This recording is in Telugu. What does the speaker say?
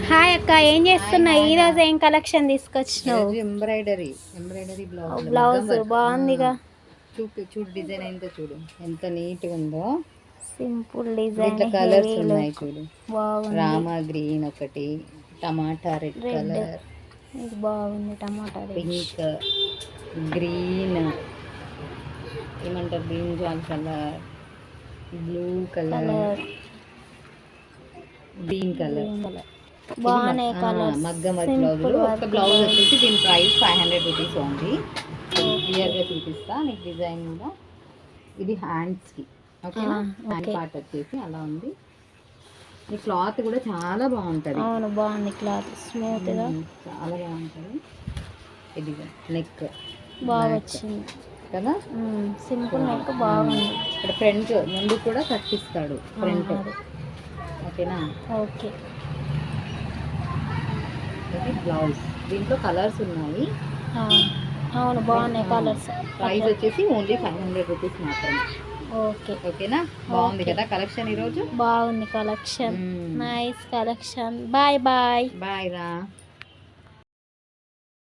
హాయ్ అక్క, ఏం చేస్తున్నావు? ఈ రోజు ఏం కలెక్షన్ తీసుకొచ్చినావు? ఎంబ్రాయిడరీ బ్లౌజ్ బాగుందిగా. చూడు డిజైన్ ఏంటో చూడు, ఎంత నీట్ గా ఉందో. సింపుల్ డిజైన్, దీంట్లో కలర్స్ ఉన్నాయి చూడు. బాగుంది. రామా గ్రీన్ ఒకటి, టమాటా రెడ్ కలర్, ఇది బాగుంది. టమాటా పింక్, గ్రీన్, ఏమంటారు brinjal colour, blue colour, green colour. బాగున్నాయి కలర్. మగ్గం వర్క్ బ్లౌజ్. ఒక బ్లౌజ్ వచ్చేసి దీని ప్రైస్ 500 రూపీస్ ఓన్లీ. క్లియర్గా చూపిస్తా నీకు డిజైన్ కూడా. ఇది హ్యాండ్స్కి, ఓకేనా? హ్యాండ్ పార్ట్ వచ్చేసి అలా ఉంది. ఈ క్లాత్ కూడా చాలా బాగుంటుంది. అవును, బాగుంది క్లాత్, స్మూత్గా చాలా బాగుంటుంది. ఇది నెక్ బాగా వచ్చింది కదా, సింపుల్ నెక్ బాగుంది. ఇక్కడ ఫ్రంట్ ముందు కూడా కట్టిస్తాడు ఫ్రంట్, ఓకేనా? ఓకే. బ్లౌజ్ దీంట్లో కలర్స్ ఉన్నాయి. అవును, బాగున్నాయి కలర్స్. ప్రైస్ వచ్చేసి ఓన్లీ 500 రూపీస్ మాత్రమే. ఓకే, ఓకేనా? బాగుంది కదా కలెక్షన్ ఈరోజు? బాగుంది collection, nice collection. Bye bye. Bye రా.